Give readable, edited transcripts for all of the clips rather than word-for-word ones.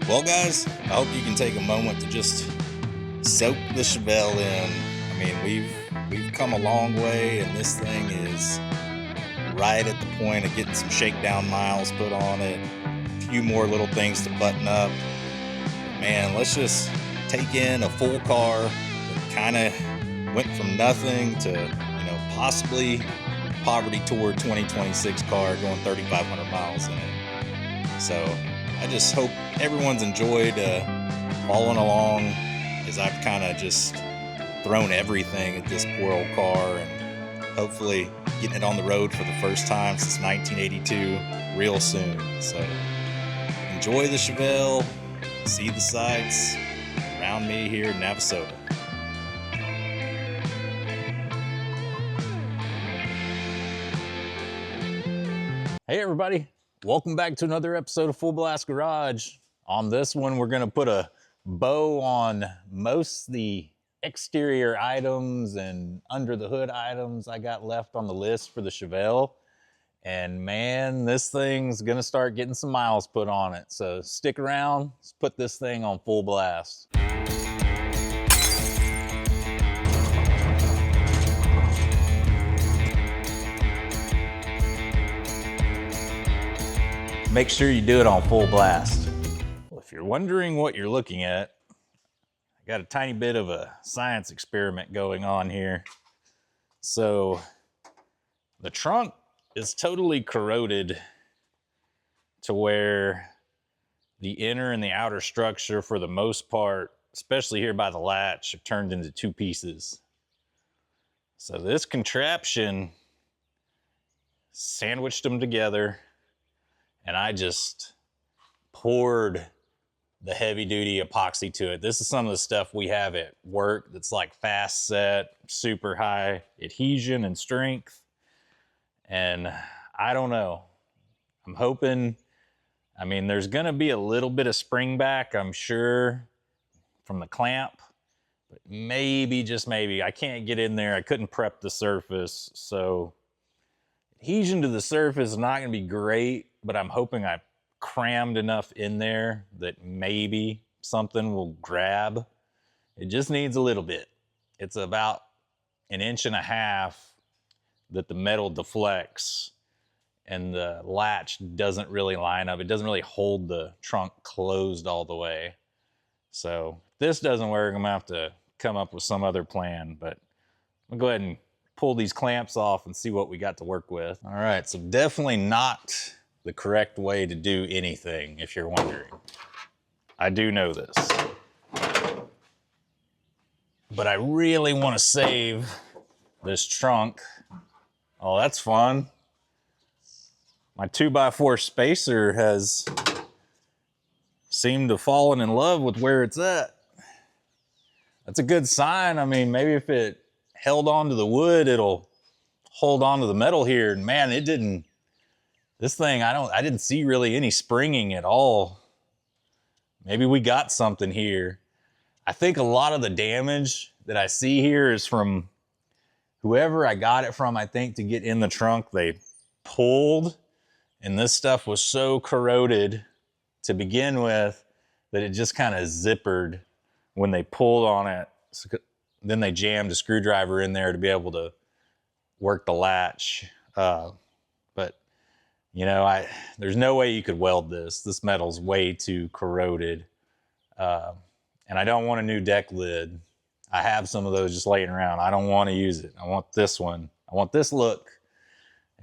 Well, guys, I hope you can take a moment to just soak the Chevelle in. I mean, we've come a long way, and this thing is right at the point of getting some shakedown miles put on it. A few more little things to button up. Man, let's just take in a full car that kind of went from nothing to, possibly poverty tour 2026 car going 3,500 miles in it. So I just hope everyone's enjoyed following along as I've kind of just thrown everything at this poor old car, and hopefully getting it on the road for the first time since 1982 real soon. So enjoy the Chevelle, see the sights around me here in Navasota. Hey everybody, welcome back to another episode of Full Blast Garage. On this one, we're gonna put a bow on most of the exterior items and under the hood items I got left on the list for the Chevelle. And man, this thing's gonna start getting some miles put on it. So stick around, let's put this thing on full blast. Make sure you do it on full blast. Well, if you're wondering what you're looking at, I got a tiny bit of a science experiment going on here. So the trunk is totally corroded to where the inner and the outer structure, for the most part, especially here by the latch, have turned into two pieces. So this contraption sandwiched them together, and I just poured the heavy duty epoxy to it. This is some of the stuff we have at work that's like fast set, super high adhesion and strength. And I don't know, I'm hoping, I mean, there's gonna be a little bit of spring back, I'm sure, from the clamp, but maybe, just maybe, I can't get in there. I couldn't prep the surface, so adhesion to the surface is not gonna be great, but I'm hoping I crammed enough in there that maybe something will grab. It just needs a little bit. It's about 1.5 inches that the metal deflects, and the latch doesn't really line up. It doesn't really hold the trunk closed all the way. So if this doesn't work, I'm gonna have to come up with some other plan, but I'm gonna go ahead and pull these clamps off and see what we got to work with. All right, so definitely not the correct way to do anything, if you're wondering. I do know this. But I really want to save this trunk. Oh, that's fun. My 2x4 spacer has seemed to have fallen in love with where it's at. That's a good sign. I mean, maybe if it held on to the wood, it'll hold on to the metal here. And man, it didn't. This thing, I didn't see really any springing at all. Maybe we got something here. I think a lot of the damage that I see here is from whoever I got it from. I think to get in the trunk, they pulled, and this stuff was so corroded to begin with that it just kind of zippered when they pulled on it. So then they jammed a screwdriver in there to be able to work the latch. But there's no way you could weld this. This metal's way too corroded. And I don't want a new deck lid. I have some of those just laying around. I don't want to use it. I want this one. I want this look.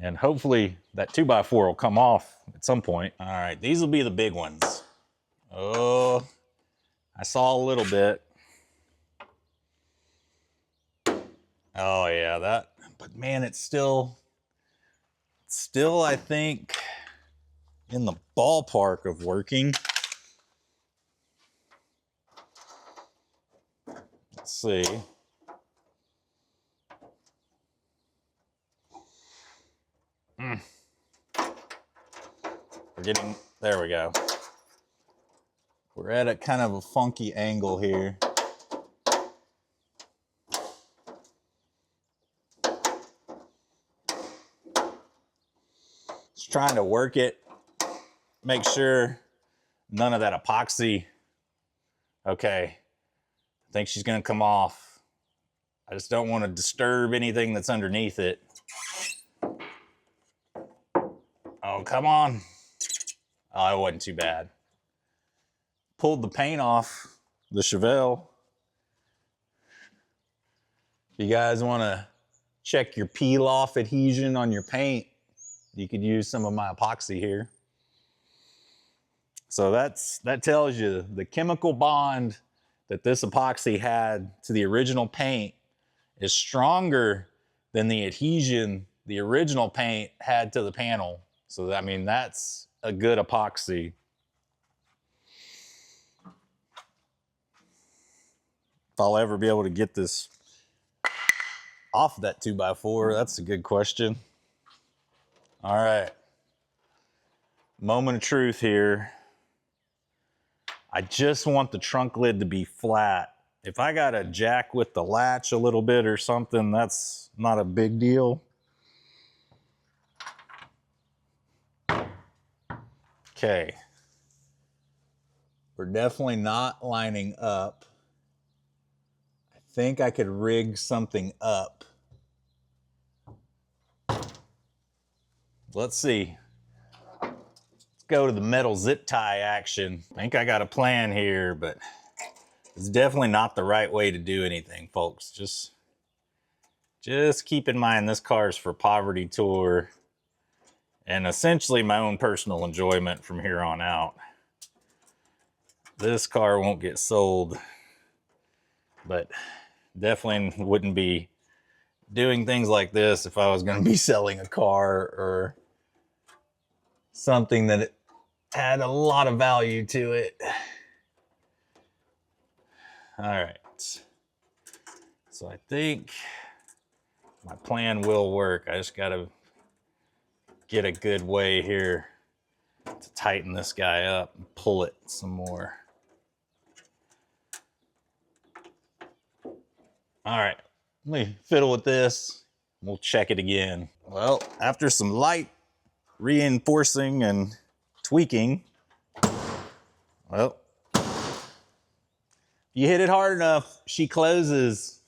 And hopefully that 2x4 will come off at some point. All right, these will be the big ones. Oh, I saw a little bit. Oh yeah, that, but man, it's still, I think, in the ballpark of working. Let's see. There we go. We're at a kind of a funky angle here. Just trying to work it, make sure none of that epoxy. Okay, I think she's gonna come off. I just don't want to disturb anything that's underneath it. Oh, come on. Oh, it wasn't too bad. Pulled the paint off the Chevelle. If you guys want to check your peel off adhesion on your paint, you could use some of my epoxy here. So that tells you the chemical bond that this epoxy had to the original paint is stronger than the adhesion the original paint had to the panel. So I mean, that's a good epoxy. If I'll ever be able to get this off that 2x4, that's a good question. All right, moment of truth here. I just want the trunk lid to be flat. If I got to jack with the latch a little bit or something, that's not a big deal. Okay. We're definitely not lining up. I think I could rig something up. Let's see. Let's go to the metal zip tie action. I think I got a plan here, but it's definitely not the right way to do anything, folks. Just keep in mind this car is for poverty tour and essentially my own personal enjoyment from here on out. This car won't get sold, but definitely wouldn't be doing things like this if I was going to be selling a car or something that had a lot of value to it. All right. So I think my plan will work. I just got to get a good way here to tighten this guy up and pull it some more. All right, let me fiddle with this. We'll check it again. Well, after some light reinforcing and tweaking, well, you hit it hard enough, she closes.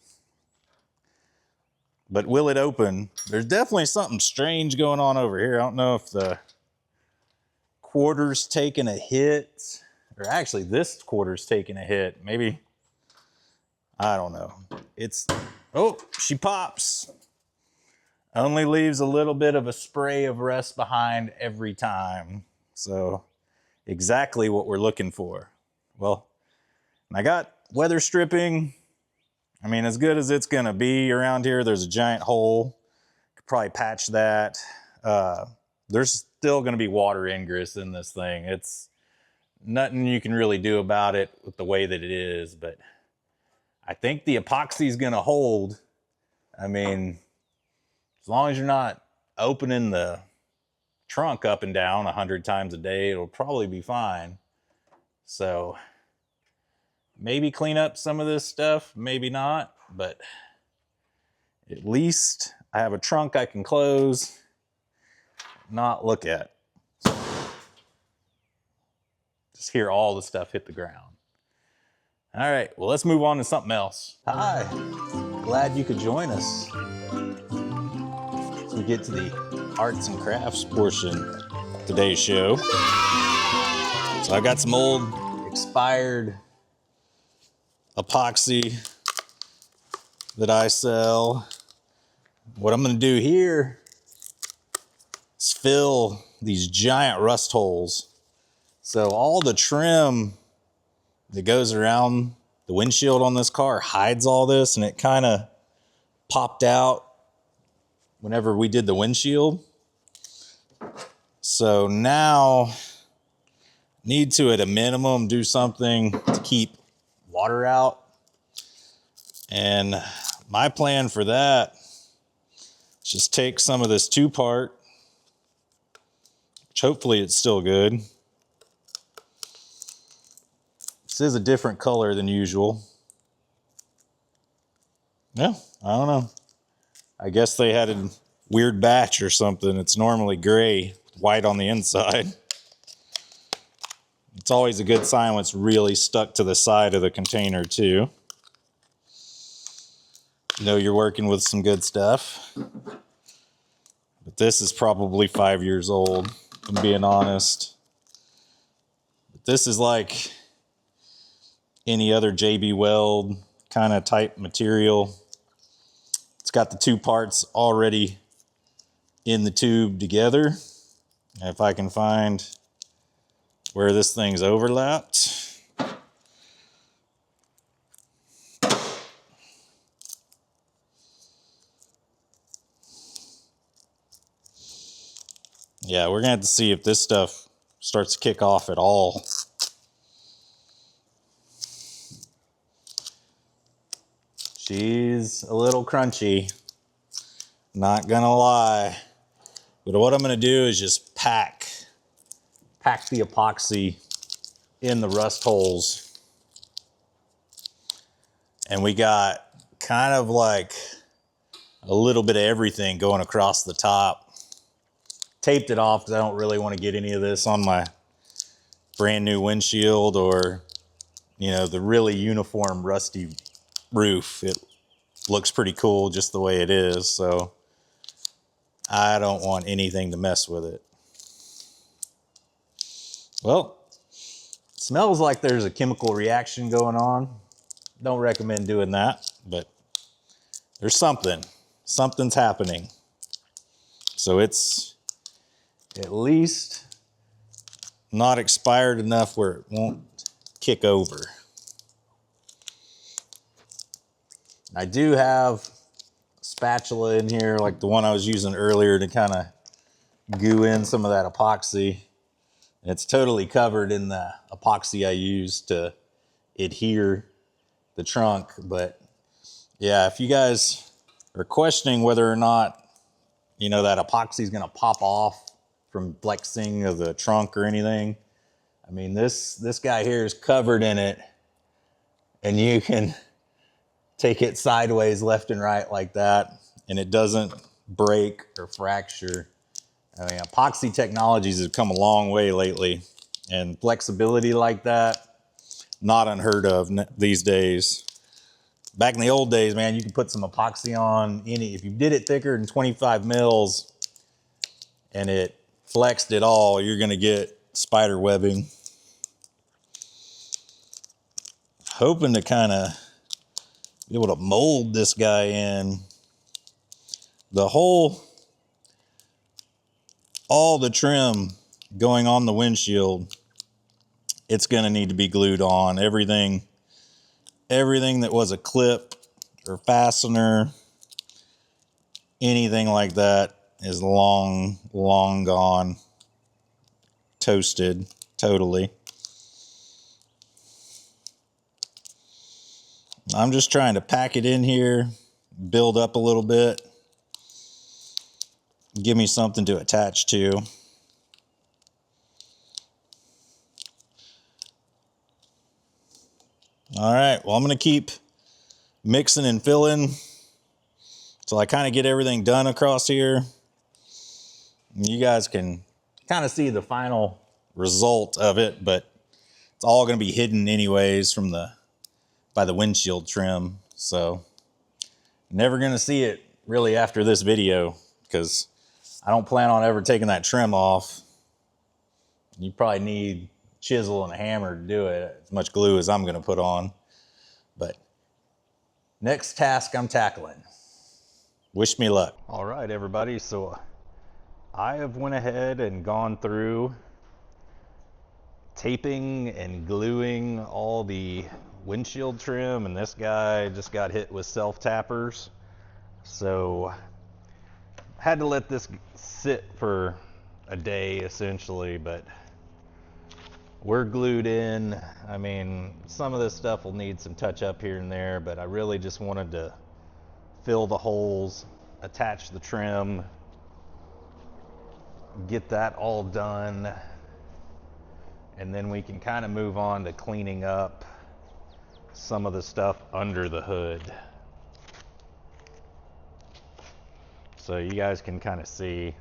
But will it open? There's definitely something strange going on over here. I don't know if the quarter's taking a hit, or actually this quarter's taking a hit. Maybe, I don't know. Oh, she pops. Only leaves a little bit of a spray of rust behind every time. So exactly what we're looking for. Well, I got weather stripping. I mean, as good as it's gonna be around here. There's a giant hole. Could probably patch that. There's still gonna be water ingress in this thing. It's nothing you can really do about it with the way that it is, but I think the epoxy is gonna hold. I mean, as long as you're not opening the trunk up and down 100 times a day, it'll probably be fine. So maybe clean up some of this stuff, maybe not, but at least I have a trunk I can close, not look at. Just hear all the stuff hit the ground. All right, well, let's move on to something else. Hi, glad you could join us as we get to the arts and crafts portion of today's show. So I got some old expired epoxy that I sell. What I'm gonna do here is fill these giant rust holes. So all the trim that goes around the windshield on this car hides all this, and it kind of popped out whenever we did the windshield. So now need to, at a minimum, do something to keep water out. And my plan for that is just take some of this 2-part, which hopefully it's still good. This is a different color than usual. Yeah, I don't know. I guess they had a weird batch or something. It's normally gray, white on the inside. It's always a good sign when it's really stuck to the side of the container too. You know you're working with some good stuff. But this is probably 5 years old, if I'm being honest. But this is like any other JB Weld kind of type material. It's got the two parts already in the tube together. If I can find where this thing's overlapped. Yeah, we're gonna have to see if this stuff starts to kick off at all. She's a little crunchy, not gonna lie. But what I'm gonna do is just pack the epoxy in the rust holes. And we got kind of like a little bit of everything going across the top. Taped it off because I don't really want to get any of this on my brand new windshield or, you know, the really uniform rusty roof. It looks pretty cool just the way it is, so I don't want anything to mess with it. Well, it smells like there's a chemical reaction going on. Don't recommend doing that, but there's something's happening. So it's at least not expired enough where it won't kick over. I do have a spatula in here, like the one I was using earlier, to kind of goo in some of that epoxy. And it's totally covered in the epoxy I use to adhere the trunk. But yeah, if you guys are questioning whether or not, you know, that epoxy is going to pop off from flexing of the trunk or anything, I mean, this guy here is covered in it, and you can take it sideways left and right like that, and it doesn't break or fracture. I mean, epoxy technologies have come a long way lately, and flexibility like that, not unheard of these days. Back in the old days, man, you could put some epoxy on if you did it thicker than 25 mils and it flexed at all, you're gonna get spider webbing. Hoping to kind of be able to mold this guy in. All the trim going on the windshield, it's gonna need to be glued on. Everything that was a clip or fastener, anything like that is long gone, toasted totally. I'm just trying to pack it in here, build up a little bit, give me something to attach to. All right, well, I'm gonna keep mixing and filling till I kind of get everything done across here. And you guys can kind of see the final result of it, but it's all gonna be hidden anyways by the windshield trim. So never gonna see it really after this video, because I don't plan on ever taking that trim off. You probably need a chisel and a hammer to do it, as much glue as I'm gonna put on. But next task I'm tackling. Wish me luck. All right, everybody, so I have went ahead and gone through taping and gluing all the windshield trim, and this guy just got hit with self-tappers. So had to let this sit for a day essentially, but we're glued in. I mean, some of this stuff will need some touch up here and there, but I really just wanted to fill the holes, attach the trim, get that all done, and then we can kind of move on to cleaning up some of the stuff under the hood. So you guys can kind of see,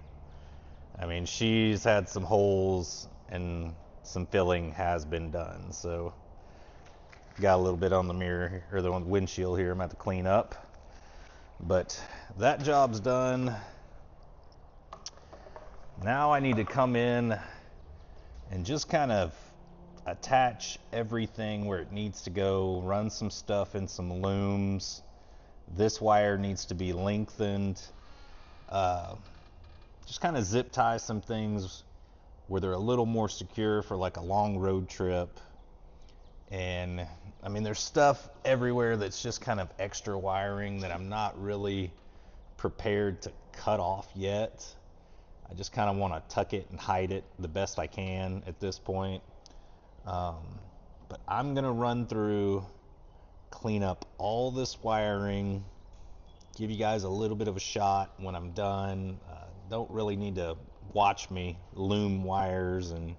I mean, she's had some holes, and some filling has been done. So got a little bit on the mirror, or the windshield here I'm going to have to clean up. But that job's done. Now I need to come in and just kind of attach everything where it needs to go, run some stuff in some looms. This wire needs to be lengthened. Just kind of zip tie some things where they're a little more secure for like a long road trip. And I mean, there's stuff everywhere that's just kind of extra wiring that I'm not really prepared to cut off yet. I just kind of want to tuck it and hide it the best I can at this point. But I'm gonna run through, clean up all this wiring, give you guys a little bit of a shot when I'm done. Don't really need to watch me loom wires and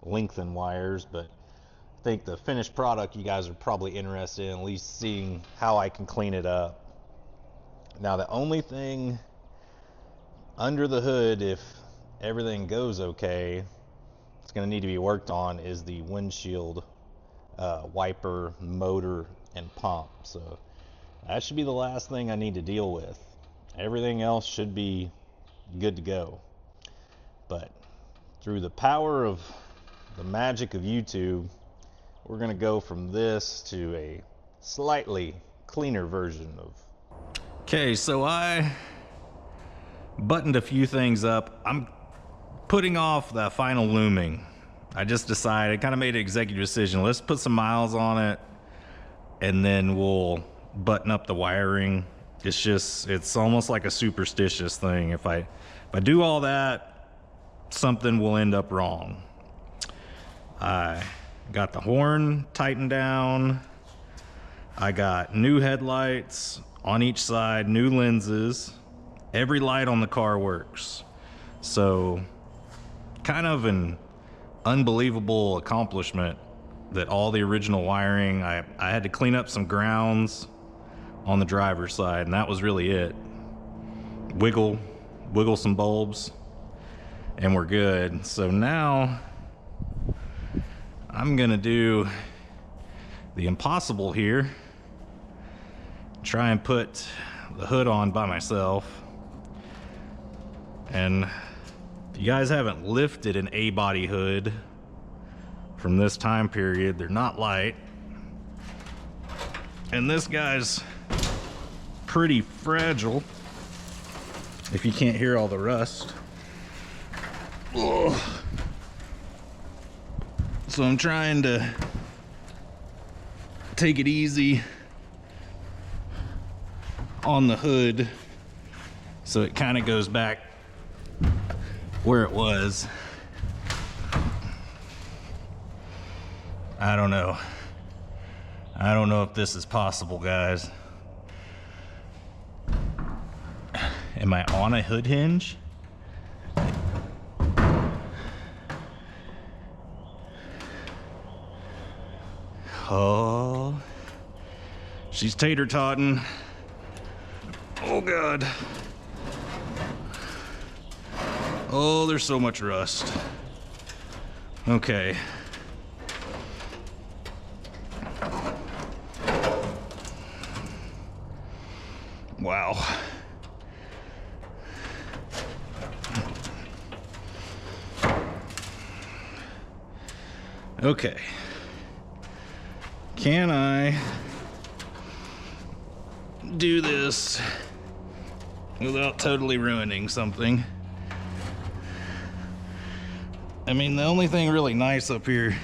lengthen wires, but I think the finished product you guys are probably interested in at least seeing how I can clean it up. Now the only thing under the hood, if everything goes okay, it's going to need to be worked on is the windshield wiper, motor, and pump. So that should be the last thing I need to deal with. Everything else should be good to go. But through the power of the magic of YouTube, we're going to go from this to a slightly cleaner version of. Okay, so I buttoned a few things up. I'm putting off the final looming. I just decided, kind of made an executive decision, let's put some miles on it and then we'll button up the wiring. It's almost like a superstitious thing. If I do all that, something will end up wrong. I got the horn tightened down. I got new headlights on each side, new lenses. Every light on the car works. So kind of an unbelievable accomplishment that all the original wiring, I had to clean up some grounds on the driver's side, and that was really it. Wiggle some bulbs, and we're good. So now I'm gonna do the impossible here. Try and put the hood on by myself. And if you guys haven't lifted an A-body hood from this time period, they're not light. And this guy's pretty fragile, if you can't hear all the rust. Ugh. So I'm trying to take it easy on the hood so it kind of goes back where it was. I don't know if this is possible, guys. Am I on a hood hinge? Oh, she's tater-totting. Oh God. Oh, there's so much rust. Okay. Wow. Okay. Can I do this without totally ruining something? I mean, the only thing really nice up here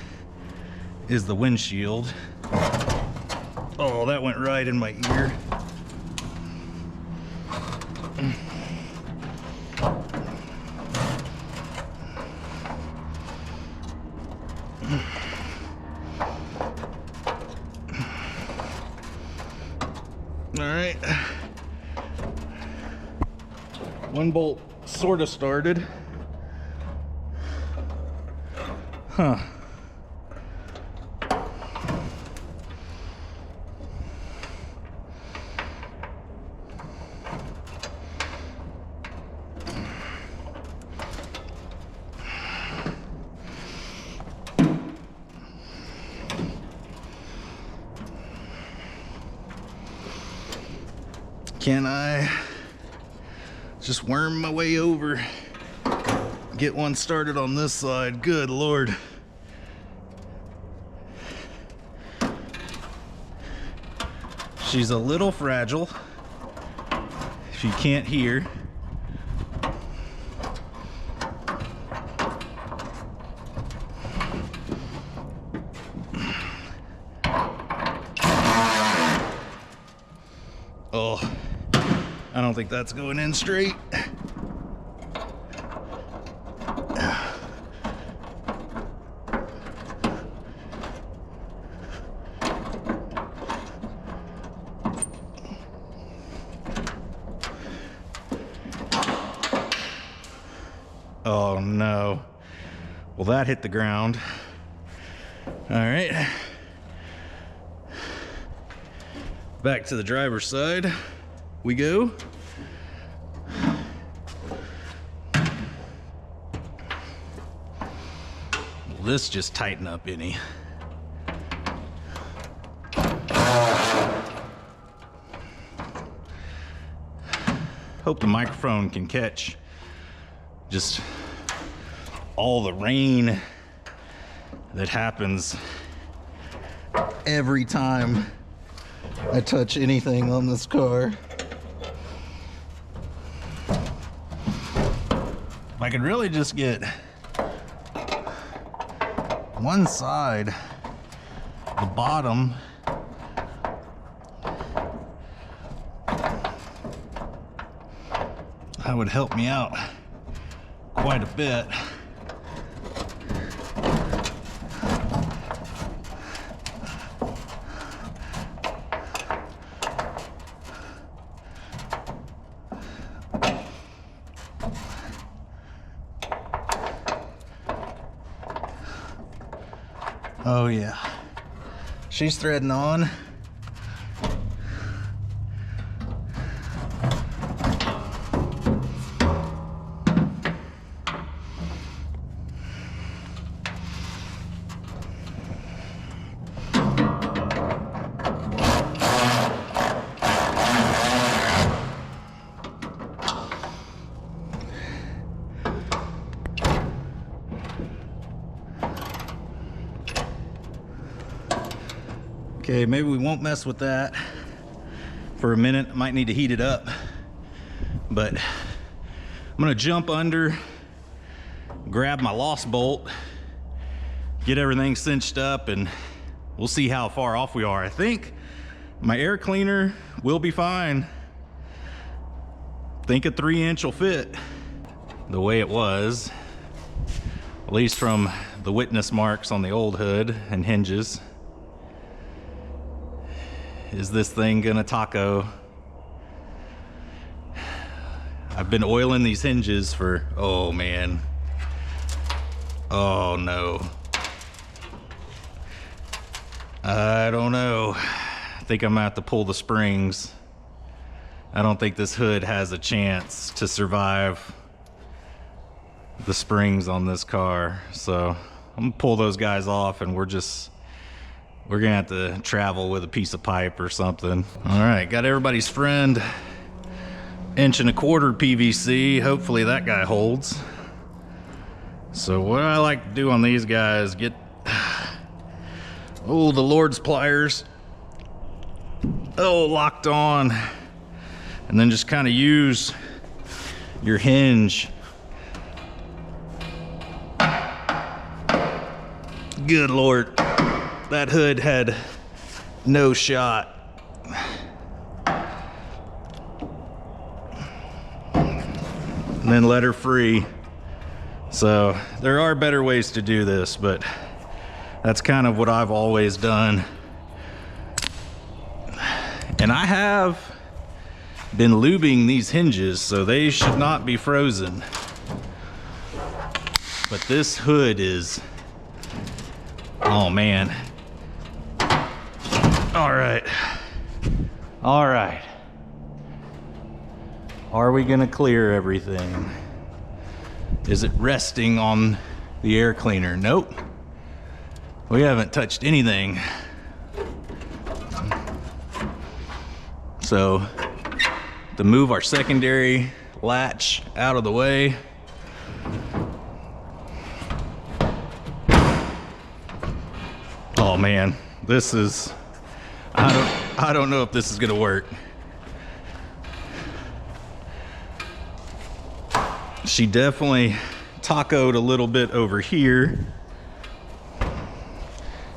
is the windshield. Oh, that went right in my ear. All right. One bolt sort of started. Huh. Can I just worm my way over? Get one started on this side. Good Lord. She's a little fragile, if you can't hear. Oh, I don't think that's going in straight. Oh no. Well, that hit the ground. All right. Back to the driver's side we go. Will this just tighten up any? Hope the microphone can catch just all the rain that happens every time I touch anything on this car. If I could really just get one side, the bottom, that would help me out quite a bit. Oh yeah, she's threading on. Okay, maybe we won't mess with that for a minute. Might need to heat it up, but I'm gonna jump under, grab my lost bolt, get everything cinched up, and we'll see how far off we are. I think my air cleaner will be fine. I think a 3-inch will fit the way it was, at least from the witness marks on the old hood and hinges. Is this thing gonna taco? I've been oiling these hinges for, oh man. Oh no. I don't know. I think I'm gonna have to pull the springs. I don't think this hood has a chance to survive the springs on this car. So I'm gonna pull those guys off, and we're gonna have to travel with a piece of pipe or something. All right, got everybody's friend 1.25" PVC. Hopefully that guy holds. So what I like to do on these guys, get, oh, the Lord's pliers, oh, locked on, and then just kind of use your hinge. Good Lord. That hood had no shot. And then let her free. So there are better ways to do this, but that's kind of what I've always done. And I have been lubing these hinges, so they should not be frozen. But this hood is, oh man. All right. All right. Are we gonna clear everything? Is it resting on the air cleaner? Nope. We haven't touched anything. So to move our secondary latch out of the way. Oh man, this is, I don't know if this is gonna work. She definitely tacoed a little bit over here.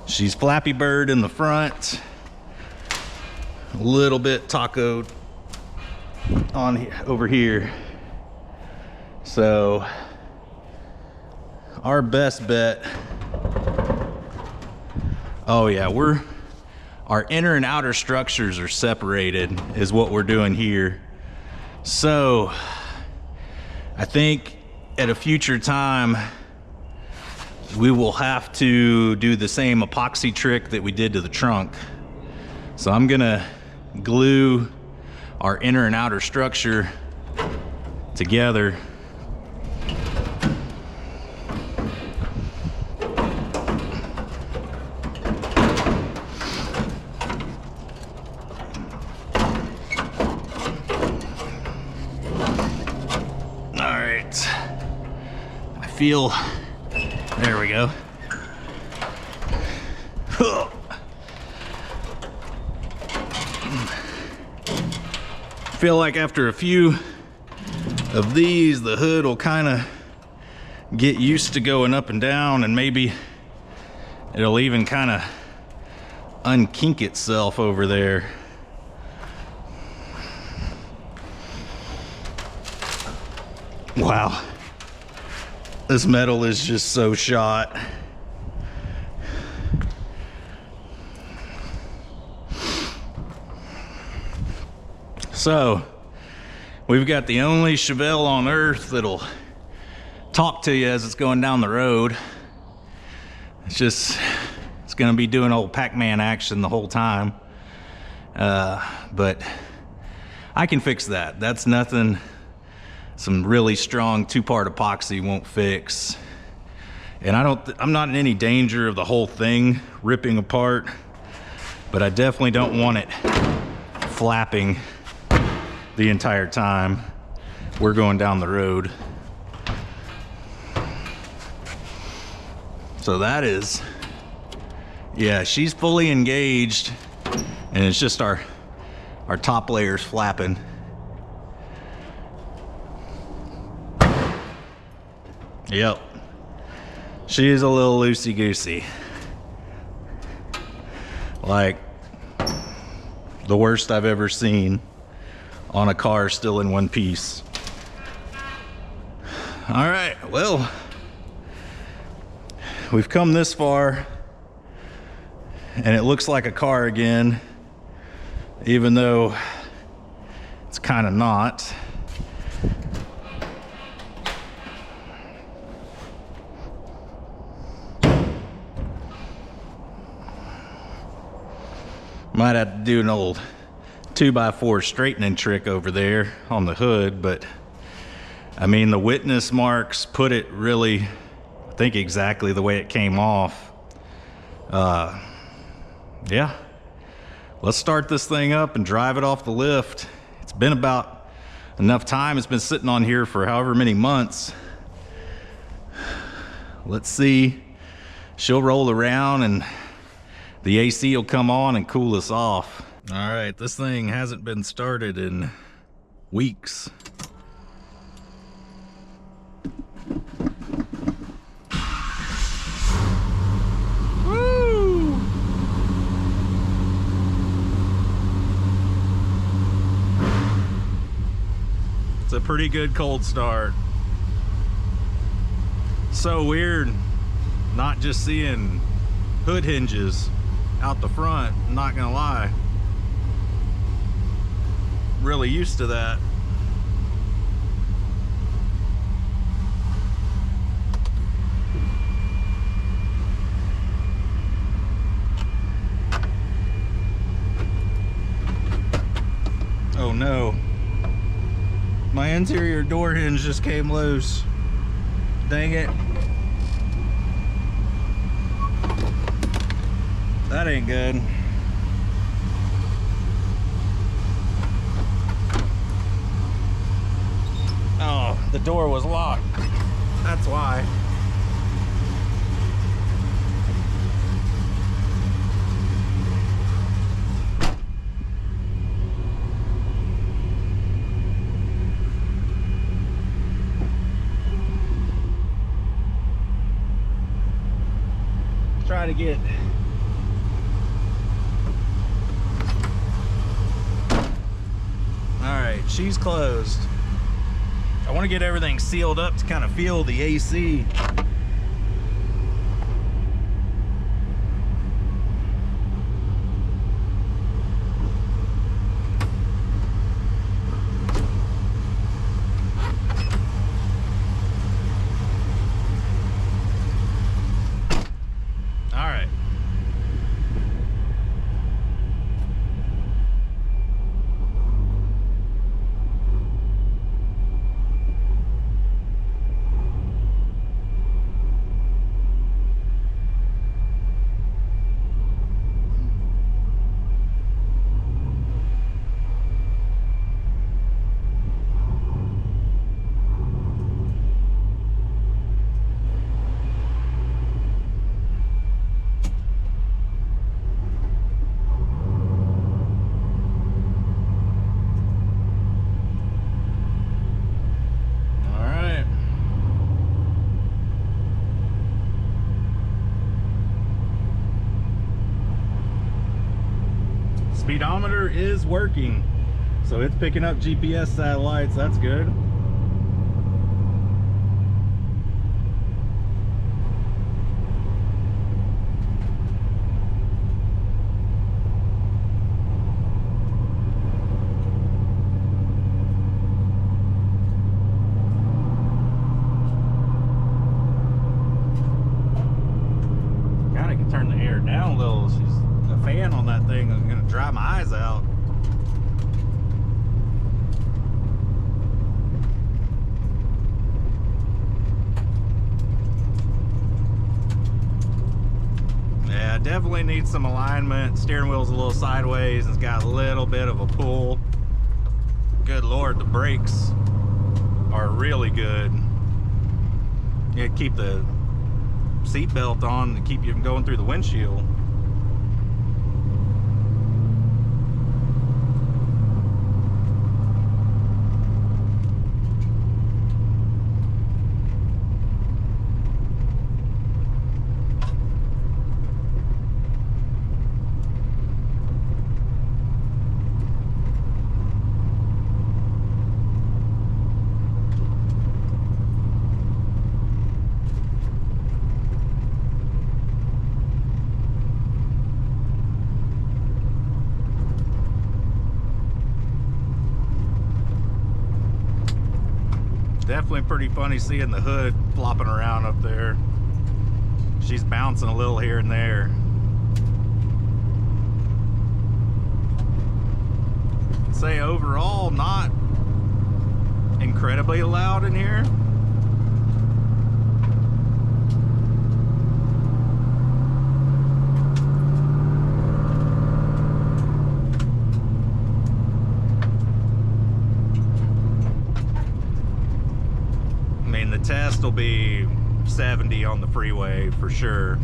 She's Flappy Bird in the front, a little bit tacoed on over here. So our best bet, oh yeah, our inner and outer structures are separated is what we're doing here. So I think at a future time, we will have to do the same epoxy trick that we did to the trunk. So I'm gonna glue our inner and outer structure together. All right, I feel, there we go. Feel like after a few of these, the hood will kind of get used to going up and down, and maybe it'll even kind of unkink itself over there. Wow, this metal is just so shot. So we've got the only Chevelle on earth that'll talk to you as it's going down the road. It's gonna be doing old Pac-Man action the whole time. But I can fix that. That's nothing some really strong two-part epoxy won't fix. And I'm not in any danger of the whole thing ripping apart, but I definitely don't want it flapping the entire time we're going down the road. So that is, yeah, she's fully engaged, and it's just our top layers flapping. Yep, she is a little loosey-goosey. Like the worst I've ever seen on a car still in one piece. All right, well, we've come this far and it looks like a car again, even though it's kind of not. Might have to do an old 2x4 straightening trick over there on the hood, but I mean, the witness marks put it really, I think, exactly the way it came off. Yeah, let's start this thing up and drive it off the lift. It's been about enough time. It's been sitting on here for however many months. Let's see. She'll roll around and the AC will come on and cool us off. All right, this thing hasn't been started in weeks. Woo! It's a pretty good cold start. So weird not just seeing hood hinges out the front, I'm not gonna lie. Really used to that. Oh no. My interior door hinge just came loose. Dang it. That ain't good. The door was locked. That's why. Try to get all right, she's closed. I want to get everything sealed up to kind of feel the AC. All right. Speedometer is working, so it's picking up GPS satellites. That's good. Kind of can turn the air down a little. A fan on that thing is gonna dry my eyes out. Yeah, definitely needs some alignment. Steering wheel's a little sideways and it's got a little bit of a pull. Good Lord, the brakes are really good. You keep the seat belt on to keep you from going through the windshield. Definitely pretty funny seeing the hood flopping around up there. She's bouncing a little here and there. I'd say overall not incredibly loud in here. The test will be 70 on the freeway for sure.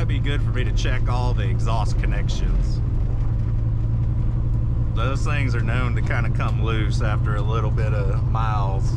Be good for me to check all the exhaust connections. Those things are known to kind of come loose after a little bit of miles.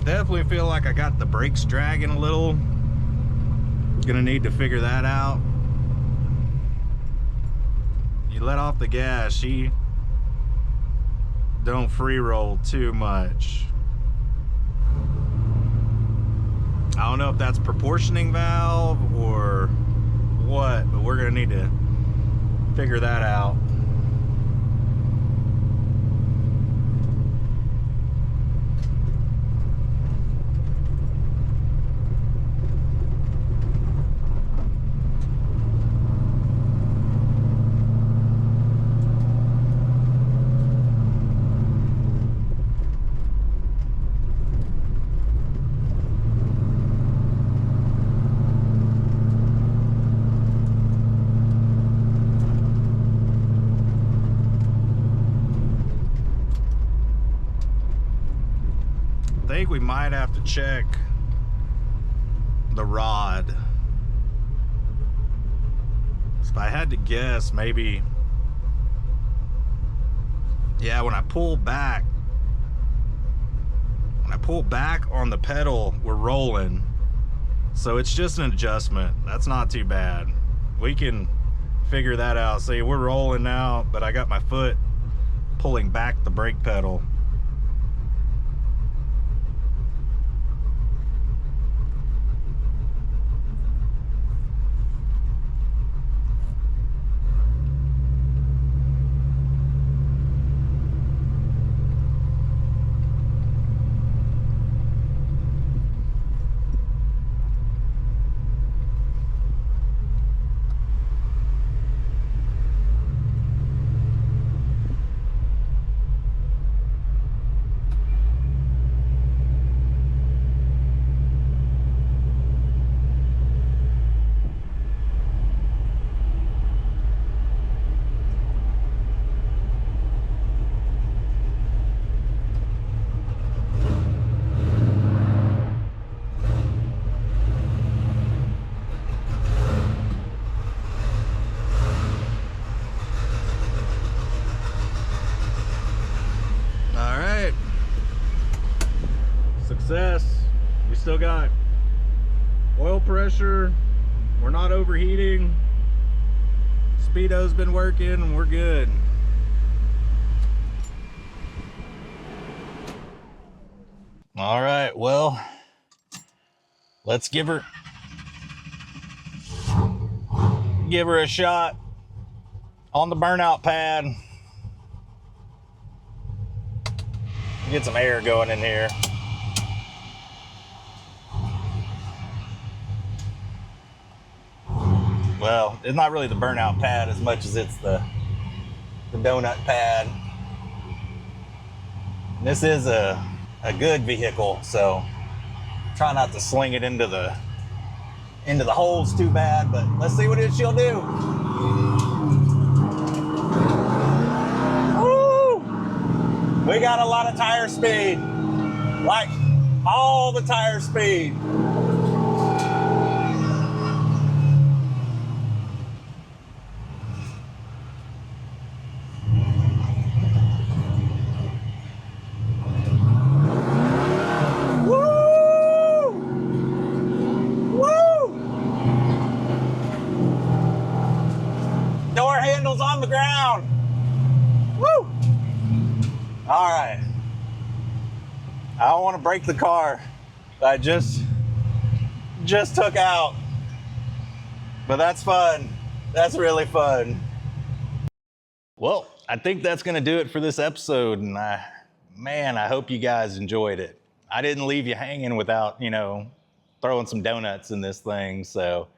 Definitely feel like I got the brakes dragging a little. Gonna need to figure that out. You let off the gas, she don't free roll too much. I don't know if that's proportioning valve or what, but we're gonna need to figure that out. I think we might have to check the rod. If I had to guess, maybe, yeah, when I pull back on the pedal, we're rolling. So it's just an adjustment. That's not too bad. We can figure that out. See, we're rolling now, but I got my foot pulling back the brake pedal. Success. We still got oil pressure. We're not overheating. Speedo's been working and we're good. All right, well, let's give her a shot on the burnout pad. Get some air going in here. Well, it's not really the burnout pad as much as it's the donut pad. And this is a good vehicle, so try not to sling it into the holes too bad, but let's see what she'll do. Woo! We got a lot of tire speed, like all the tire speed. On the ground. Woo! All right. I don't want to break the car that I just took out, but that's fun. That's really fun. Well, I think that's going to do it for this episode, and man, I hope you guys enjoyed it. I didn't leave you hanging without, throwing some donuts in this thing. So,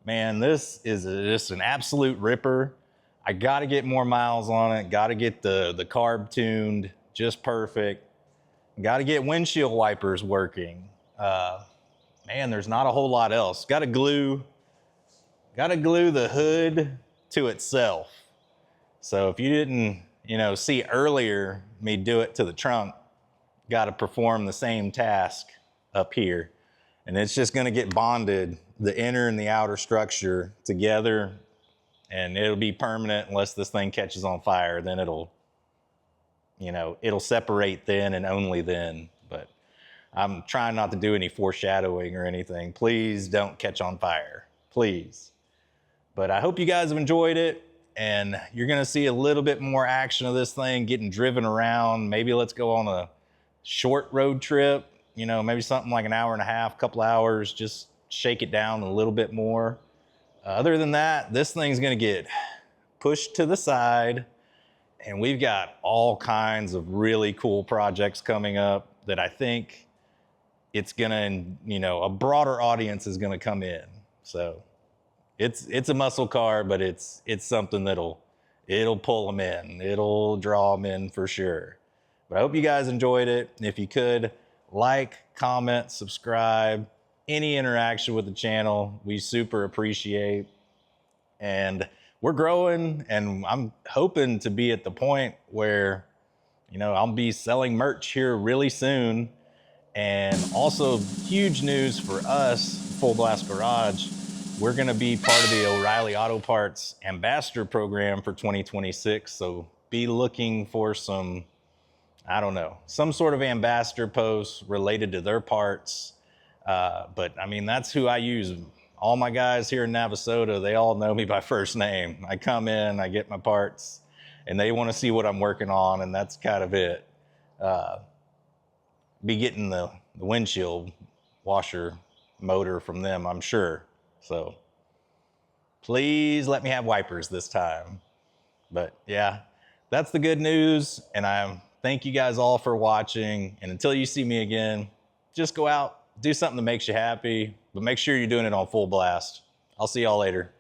man, this is just an absolute ripper. I got to get more miles on it. Got to get the carb tuned just perfect. Got to get windshield wipers working. Man, there's not a whole lot else. Got to glue the hood to itself. So if you didn't, see earlier me do it to the trunk, got to perform the same task up here. And it's just going to get bonded, the inner and the outer structure together. And it'll be permanent unless this thing catches on fire. Then it'll separate then and only then. But I'm trying not to do any foreshadowing or anything. Please don't catch on fire, please. But I hope you guys have enjoyed it, and you're gonna see a little bit more action of this thing getting driven around. Maybe let's go on a short road trip, you know, maybe something like an hour and a half, couple hours, just shake it down a little bit more. Other than that, this thing's gonna get pushed to the side, and we've got all kinds of really cool projects coming up that I think it's gonna, you know, a broader audience is gonna come in. So it's a muscle car, but it's something it'll pull them in. It'll draw them in for sure. But I hope you guys enjoyed it. And if you could, like, comment, subscribe, any interaction with the channel, we super appreciate. And we're growing, and I'm hoping to be at the point where, you know, I'll be selling merch here really soon. And also huge news for us, Full Blast Garage, we're gonna be part of the O'Reilly Auto Parts Ambassador Program for 2026. So be looking for some, I don't know, some sort of ambassador posts related to their parts. But I mean, that's who I use. All my guys here in Navasota, they all know me by first name. I come in, I get my parts, and they want to see what I'm working on, and that's kind of it. Be getting the windshield washer motor from them, I'm sure. So please let me have wipers this time. But yeah, that's the good news. And I thank you guys all for watching. And until you see me again, just go out, do something that makes you happy, but make sure you're doing it on full blast. I'll see y'all later.